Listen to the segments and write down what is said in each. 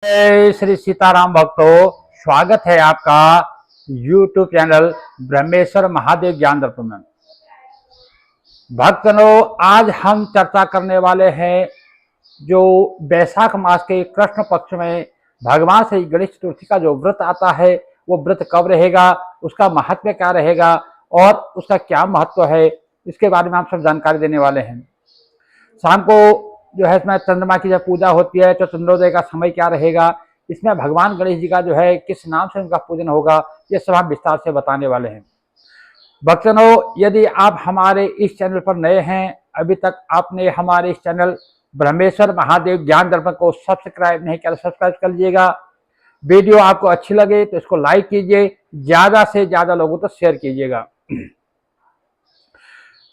जय श्री सीताराम भक्तों, स्वागत है आपका YouTube चैनल ब्रह्मेश्वर महादेव ज्ञान दर्पण में। भक्तों, आज हम चर्चा करने वाले हैं जो वैशाख मास के कृष्ण पक्ष में भगवान श्री गणेश चतुर्थी का जो व्रत आता है, वो व्रत कब रहेगा, उसका महत्व क्या रहेगा और उसका क्या महत्व है, इसके बारे में हम सब जानकारी देने वाले हैं। शाम को जो है इसमें चंद्रमा की जब पूजा होती है तो चंद्रोदय का समय क्या रहेगा, इसमें भगवान गणेश जी का जो है किस नाम से उनका पूजन होगा, ये सब हम विस्तार से बताने वाले हैं। भक्तों, यदि आप हमारे इस चैनल पर नए हैं, अभी तक आपने हमारे इस चैनल ब्रह्मेश्वर महादेव ज्ञान दर्पण को सब्सक्राइब नहीं किया तो सब्सक्राइब कर लीजिएगा। वीडियो आपको अच्छी लगे तो इसको लाइक कीजिए, ज्यादा से ज्यादा लोगों तक शेयर कीजिएगा।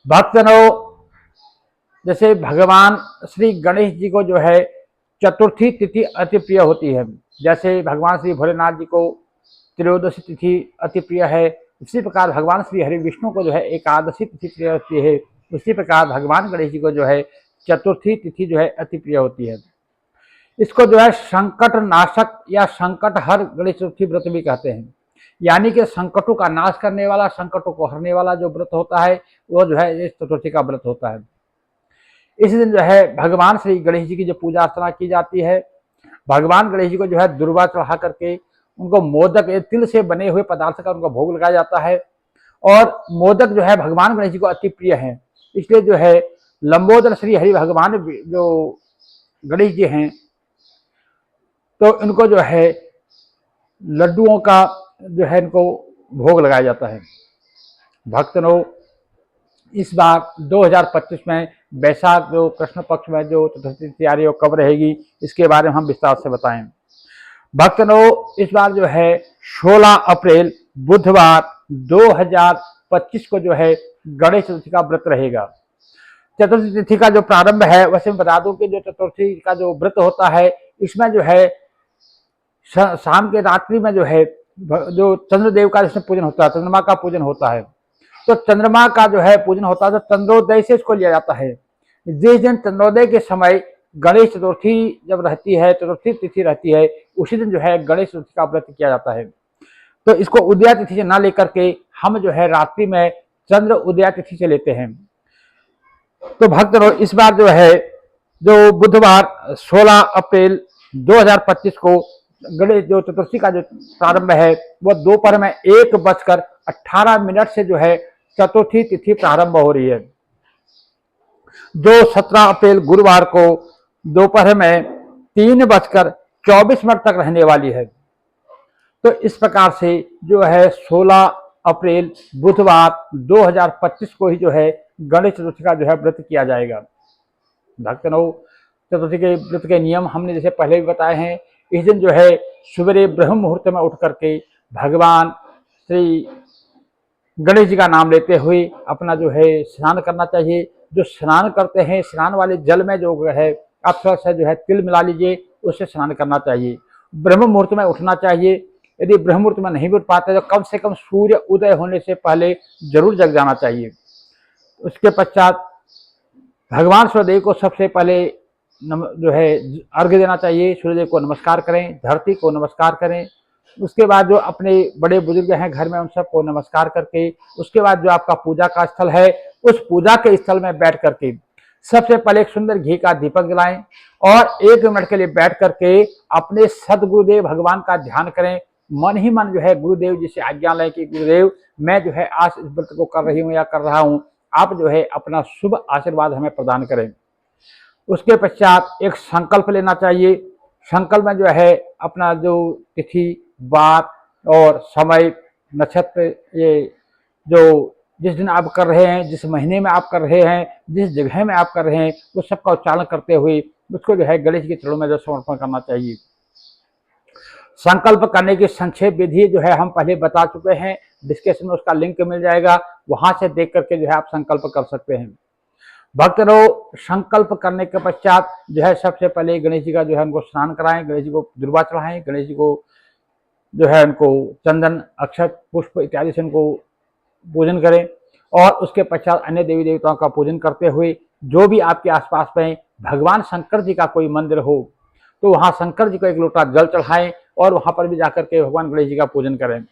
भक्तों, जैसे भगवान श्री गणेश जी को जो है चतुर्थी तिथि अति प्रिय होती है, जैसे भगवान श्री भोलेनाथ जी को त्रयोदशी तिथि अति प्रिय है, इसी प्रकार भगवान श्री हरि विष्णु को जो है एकादशी तिथि प्रिय होती है, उसी प्रकार भगवान गणेश जी को जो है चतुर्थी तिथि जो है अति प्रिय होती है। इसको जो है संकट नाशक या संकट हर गणेश चतुर्थी व्रत भी कहते हैं, यानी कि संकटों का नाश करने वाला, संकटों को हरने वाला जो व्रत होता है वो जो है इस चतुर्थी का व्रत होता है। इस दिन जो है भगवान श्री गणेश जी की जो पूजा अर्चना की जाती है, भगवान गणेश जी को जो है दुर्वा चढ़ा करके उनको मोदक तिल से बने हुए पदार्थ का उनको भोग लगाया जाता है। और मोदक जो है भगवान गणेश जी को अति प्रिय है, इसलिए जो है लंबोदर श्री हरि भगवान जो गणेश जी हैं तो इनको जो है लड्डुओं का जो है इनको भोग लगाया जाता है। भक्तों, इस बार 2025 में वैशाख जो कृष्ण पक्ष में जो चतुर्थी तैयारी कब रहेगी, इसके बारे में हम विस्तार से बताएं। भक्तों, इस बार जो है 16 अप्रैल बुधवार 2025 को जो है गणेश चतुर्थी का व्रत रहेगा। चतुर्थी तिथि का जो प्रारंभ है, वैसे मैं बता दूं कि जो चतुर्थी का जो व्रत होता है, इसमें जो है शाम के रात्रि में जो है जो चंद्रदेव का जिसमें पूजन होता है, चंद्रमा का पूजन होता है, तो चंद्रमा का जो है पूजन होता है तो चंद्रोदय से इसको लिया जाता है। जिस दिन चंद्रोदय के समय गणेश चतुर्थी जब रहती है, चतुर्थी तिथि रहती है, उसी दिन जो है गणेश चतुर्थी का व्रत किया जाता है। तो इसको उदया तिथि से ना लेकर के हम जो है रात्रि में चंद्र उदया तिथि से लेते हैं। तो भक्तों, इस बार जो है जो बुधवार 16 अप्रैल 2025 को गणेश जो चतुर्थी का जो प्रारंभ है वो दोपहर में 1:18 से जो है चतुर्थी तिथि प्रारंभ हो रही है, जो 17 अप्रैल गुरुवार को दोपहर में 3:24 तक रहने वाली है। तो इस प्रकार से जो है 16 अप्रैल बुधवार 2025 को ही जो है गणेश चतुर्थी का जो है व्रत किया जाएगा। भक्तों, चतुर्थी के व्रत के नियम हमने जैसे पहले भी बताए हैं। इस दिन जो है सवेरे ब्रह्म मुहूर्त में उठ करके भगवान श्री गणेश जी का नाम लेते हुए अपना जो है स्नान करना चाहिए। जो स्नान करते हैं, स्नान वाले जल में जो है आप थोड़ा सा जो है तिल मिला लीजिए, उससे स्नान करना चाहिए। ब्रह्म मुहूर्त में उठना चाहिए। यदि ब्रह्म मुहूर्त में नहीं उठ पाते तो कम से कम सूर्य उदय होने से पहले जरूर जग जाना चाहिए। उसके पश्चात भगवान सूर्यदेव को सबसे पहले जो है अर्घ्य देना चाहिए। सूर्यदेव को नमस्कार करें, धरती को नमस्कार करें। उसके बाद जो अपने बड़े बुजुर्ग हैं घर में, उन सबको नमस्कार करके उसके बाद जो आपका पूजा का स्थल है, उस पूजा के स्थल में बैठ करके सबसे पहले एक सुंदर घी का दीपक जलाएं और 1 मिनट के लिए बैठ करके अपने सदगुरुदेव भगवान का ध्यान करें। मन ही मन जो है गुरुदेव जी से आज्ञा लें कि गुरुदेव, मैं जो है आज इस व्रत को कर रही हूँ या कर रहा हूँ, आप जो है अपना शुभ आशीर्वाद हमें प्रदान करें। उसके पश्चात एक संकल्प लेना चाहिए। संकल्प में जो है अपना जो तिथि, वार और समय, नक्षत्र, ये जो जिस दिन आप कर रहे हैं, जिस महीने में आप कर रहे हैं, जिस जगह में आप कर रहे हैं, उस सबका उच्चारण करते हुए उसको जो है गणेश के चरणों में जो समर्पण करना चाहिए। संकल्प करने की संक्षेप विधि जो है हम पहले बता चुके हैं, डिस्क्रिप्शन में उसका लिंक मिल जाएगा, वहां से देख करके जो है आप संकल्प कर सकते हैं। भक्तों, संकल्प करने के पश्चात जो है सबसे पहले गणेश जी का जो है उनको स्नान कराएं, गणेश जी को दुर्वा चढ़ाएं, गणेश जी को जो है उनको चंदन, अक्षत, पुष्प इत्यादि से उनको पूजन करें। और उसके पश्चात अन्य देवी देवताओं का पूजन करते हुए जो भी आपके आसपास में भगवान शंकर जी का कोई मंदिर हो तो वहाँ शंकर जी को एक लोटा जल चढ़ाएं और वहाँ पर भी जाकर के भगवान गणेश जी का पूजन करें।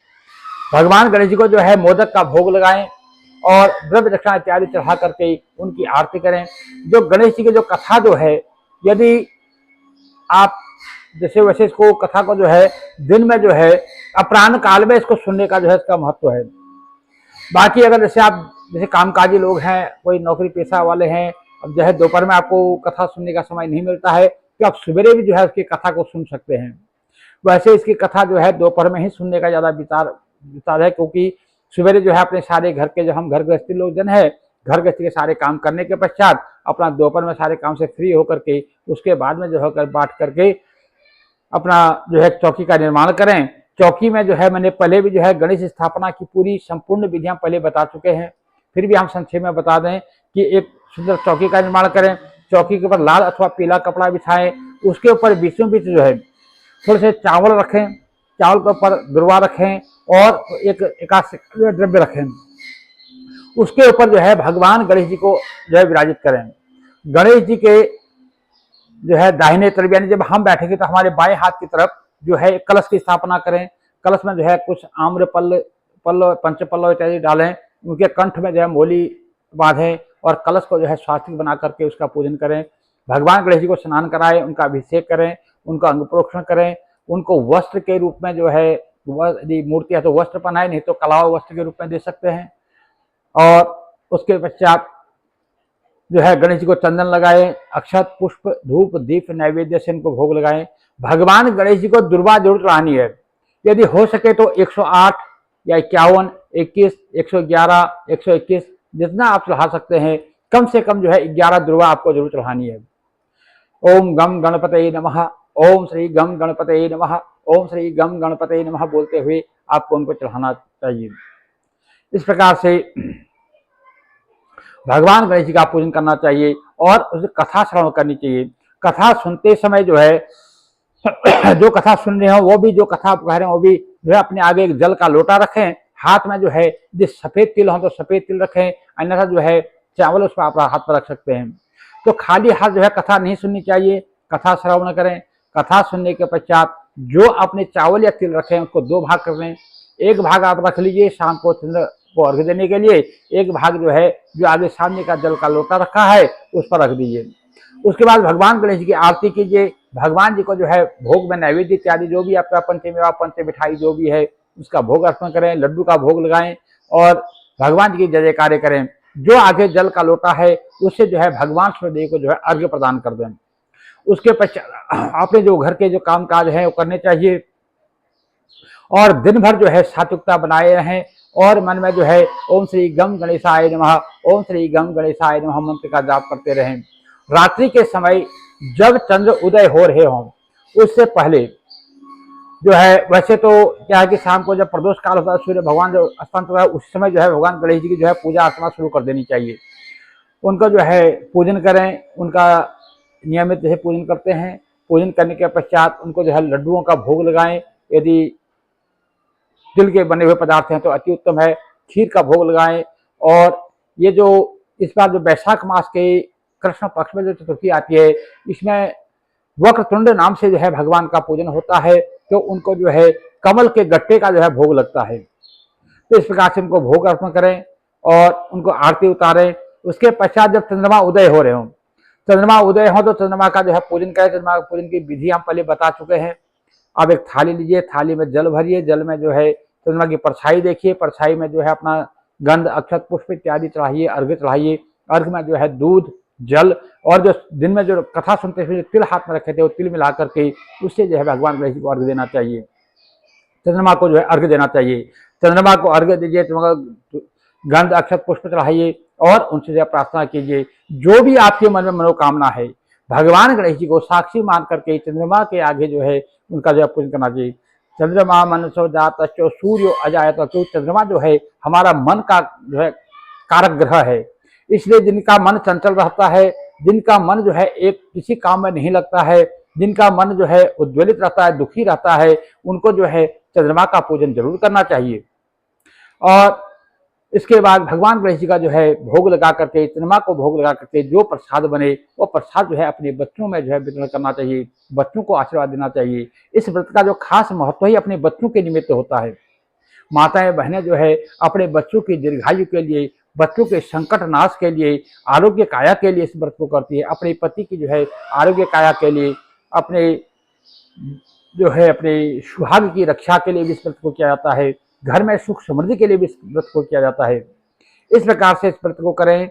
भगवान गणेश जी को जो है मोदक का भोग लगाएं और द्रव्य दक्षिणा इत्यादि चढ़ा करके उनकी आरती करें। जो गणेश जी की जो कथा जो है, यदि आप जैसे वैसे इसको कथा को जो है दिन में जो है अपराह्न काल में इसको सुनने का जो है इसका महत्व है। बाकी अगर जैसे आप जैसे कामकाजी लोग हैं, कोई नौकरी पेशा वाले हैं, अब जो है दोपहर में आपको कथा सुनने का समय नहीं मिलता है तो आप सवेरे भी जो है उसकी कथा को सुन सकते हैं। वैसे इसकी कथा जो है दोपहर में ही सुनने का ज़्यादा विचार है, क्योंकि सवेरे जो है अपने सारे घर के जो हम घर गृहस्थी लोग जन है, घर गृहस्थी के सारे काम करने के पश्चात अपना दोपहर में सारे काम से फ्री होकर के उसके बाद में जो होकर बांट करके अपना जो है चौकी का निर्माण करें। चौकी में जो है मैंने पहले भी जो है गणेश स्थापना की पूरी संपूर्ण विधियां पहले बता चुके हैं, फिर भी हम संक्षेप में बता दें कि एक सुंदर चौकी का निर्माण करें। चौकी के ऊपर लाल अथवा पीला कपड़ा बिछाएं, उसके ऊपर बीचों बीच जो है थोड़े से चावल रखें, चावल के ऊपर दुर्वा रखें और एक एकादश द्रव्य रखें। उसके ऊपर जो है भगवान गणेश जी को जो है विराजित करें। गणेश जी के जो है दाहिने तरफ यानी जब हम बैठेंगे तो हमारे बाएं हाथ की तरफ जो है कलश की स्थापना करें। कलश में जो है कुछ आम्र पल्लव पंचपल्लव इत्यादि डालें, उनके कंठ में जो है मोली बांधें और कलश को जो है स्वास्तिक बना करके उसका पूजन करें। भगवान गणेश जी को स्नान कराएं, उनका अभिषेक करें, उनका अंग प्रोक्षण करें, उनको वस्त्र के रूप में जो है यदि मूर्ति है तो वस्त्र पहनाएं, नहीं तो कलाव वस्त्र के रूप में दे सकते हैं। और उसके पश्चात जो है गणेश जी को चंदन लगाएं, अक्षत पुष्प धूप दीप नैवेद्य से इनको भोग लगाएं। भगवान गणेश जी को दुर्वा जरूर चढ़ानी है, यदि हो सके तो 108 या 51, 21, 111, 121 जितना आप चढ़ा सकते हैं, कम से कम जो है 11 दुर्वा आपको जरूर चढ़ानी है। ओम गम गणपतये नमः, ओम श्री गम गणपतये नमः, ओम श्री गम गणपतये नमः बोलते हुए आपको उनको चढ़ाना चाहिए। इस प्रकार से भगवान गणेश जी का पूजन करना चाहिए और उसे कथा श्रवण करनी चाहिए। कथा सुनते समय जो है जो कथा सुन रहे हो वो भी, जो कथा कह रहे हो वो भी जो है अपने आगे एक जल का लोटा रखें, हाथ में जो है यदि सफेद तिल हो तो सफेद तिल रखें, अन्यथा जो है चावल उस पर आप हाथ पर रख सकते हैं। तो खाली हाथ जो है कथा नहीं सुननी चाहिए, कथा श्रवण करें। कथा सुनने के पश्चात जो अपने चावल या तिल रखें उसको 2 भाग कर लें। एक भाग आप रख लीजिए शाम को चंद्र को अर्घ्य देने के लिए, एक भाग जो है जो आगे सामने का जल का लोटा रखा है उस पर रख दीजिए। उसके बाद भगवान गणेश जी की आरती कीजिए। भगवान जी को जो है भोग में नैवेद्य इत्यादि जो भी आपका पंचमेवा पंच मिठाई जो भी है उसका भोग अर्पण करें, लड्डू का भोग लगाएं और भगवान जी की जय जयकारे करें। जो आगे जल का लोटा है उससे जो है भगवान सूर्यदेव को जो है अर्घ्य प्रदान कर दें। उसके पश्चात आपने जो घर के जो काम काज है वो करने चाहिए और दिन भर जो है सात्विकता बनाए रहें और मन में जो है ओम श्री गम गणेशाय नमः, ओम श्री गम गणेशाय नमः मंत्र का जाप करते रहें। रात्रि के समय जब चंद्र उदय हो रहे हों उससे पहले जो है, वैसे तो क्या है कि शाम को जब प्रदोष काल होता है सूर्य भगवान जो अस्त होता है उस समय जो है भगवान गणेश जी की जो है पूजा अर्चना शुरू कर देनी चाहिए। उनका जो है पूजन करें, उनका नियमित जैसे पूजन करते हैं। पूजन करने के पश्चात उनको जो है लड्डुओं का भोग लगाएं, यदि तिल के बने हुए पदार्थ हैं तो अति उत्तम है। खीर का भोग लगाएं और ये जो इस बार जो वैशाख मास के कृष्ण पक्ष में जो चतुर्थी आती है इसमें वक्रतुंड नाम से जो है भगवान का पूजन होता है, तो उनको जो है कमल के गट्टे का जो है भोग लगता है। तो इस प्रकार से उनको भोग अर्पण करें और उनको आरती उतारें। उसके पश्चात जब चंद्रमा उदय हो रहे हों, चंद्रमा उदय हो तो चंद्रमा का जो है पूजन करें। चंद्रमा का पूजन की विधि हम पहले बता चुके हैं। अब एक थाली लीजिए, थाली में जल भरिए, जल में जो है चंद्रमा की परछाई देखिए, परछाई में जो है अपना गंध अक्षत पुष्प इत्यादि चढ़ाइए, अर्घ्य चढ़ाइए। अर्घ्य में जो है दूध जल और जो दिन में जो कथा सुनते हुए तिल हाथ में रखे थे वो तिल मिला करके उससे जो है भगवान गणेश जी को अर्घ्य देना चाहिए। चंद्रमा को जो है अर्घ्य देना चाहिए। चंद्रमा को अर्घ्य दीजिए, गंध अक्षत पुष्प चढ़ाइए और उनसे जो प्रार्थना कीजिए। जो भी आपके मन में मनोकामना है भगवान गणेश जी को साक्षी मान करके चंद्रमा के आगे जो है उनका जो है पूजन करना चाहिए। चंद्रमा मनसो जात सूर्य अजायत, तो चंद्रमा जो है हमारा मन का जो है कारक ग्रह है, इसलिए जिनका मन चंचल रहता है, जिनका मन जो है एक किसी काम में नहीं लगता है, जिनका मन जो है उद्वेलित रहता है, दुखी रहता है, उनको जो है चंद्रमा का पूजन जरूर करना चाहिए। और इसके बाद भगवान गणेश जी का जो है भोग लगा करके, चंद्रमा को भोग लगा करके जो प्रसाद बने वो प्रसाद जो है अपने बच्चों में जो है वितरण करना चाहिए, बच्चों को आशीर्वाद देना चाहिए। इस व्रत का जो खास महत्व ही अपने बच्चों के निमित्त होता है। माताएं बहनें जो है अपने बच्चों की दीर्घायु के लिए, बच्चों के संकट नाश के लिए, आरोग्य काया के लिए इस व्रत को करती है। अपने पति की जो है आरोग्य काया के लिए, अपने जो है अपने सुहाग की रक्षा के लिए भी इस व्रत को किया जाता है। घर में सुख समृद्धि के लिए भी इस व्रत को किया जाता है। इस प्रकार से इस व्रत को करें।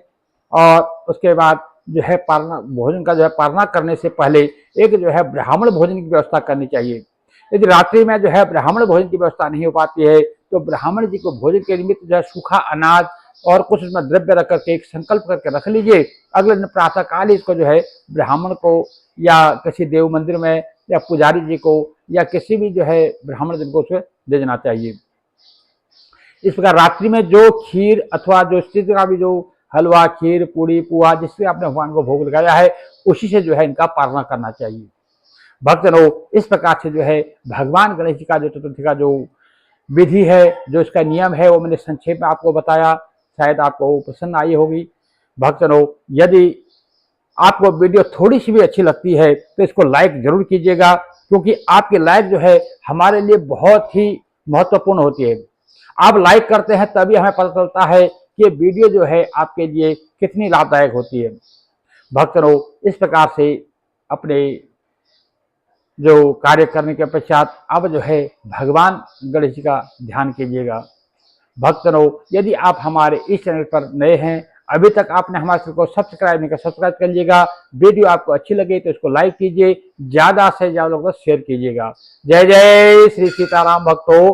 और उसके बाद जो है पारना भोजन का जो है पारना करने से पहले एक जो है ब्राह्मण भोजन की व्यवस्था करनी चाहिए। यदि रात्रि में जो है ब्राह्मण भोजन की व्यवस्था नहीं हो पाती है तो ब्राह्मण जी को भोजन के निमित्त जो है सूखा अनाज और कुछ उसमें द्रव्य रख करके एक संकल्प करके रख लीजिए। अगले दिन प्रातः काल ही इसको जो है ब्राह्मण को या किसी देव मंदिर में या पुजारी जी को या किसी भी जो है ब्राह्मण जी को उसे दे देना चाहिए। इस प्रकार रात्रि में जो खीर अथवा जो स्थित का भी जो हलवा, खीर, पूड़ी, पुआ जिससे आपने भगवान को भोग लगाया है उसी से जो है इनका पारणा करना चाहिए। भक्तजनों, इस प्रकार से जो है भगवान गणेश जी का जो चतुर्थी का जो विधि है, जो इसका नियम है वो मैंने संक्षेप में आपको बताया। शायद आपको पसंद आई होगी। भक्तजनों, यदि आपको वीडियो थोड़ी सी भी अच्छी लगती है तो इसको लाइक जरूर कीजिएगा, क्योंकि आपकी लाइक जो है हमारे लिए बहुत ही महत्वपूर्ण होती है। आप लाइक करते हैं तभी हमें पता चलता है कि वीडियो जो है आपके लिए कितनी लाभदायक होती है। भक्तों, इस प्रकार से अपने जो कार्य करने के पश्चात अब जो है भगवान गणेश जी का ध्यान कीजिएगा। भक्तों, यदि आप हमारे इस चैनल पर नए हैं, अभी तक आपने हमारे चैनल को सब्सक्राइब नहीं किया, सब्सक्राइब कर लीजिएगा। वीडियो आपको अच्छी लगे तो इसको लाइक कीजिए, ज्यादा से ज्यादा लोगों को शेयर कीजिएगा। जय जय श्री सीताराम भक्तों।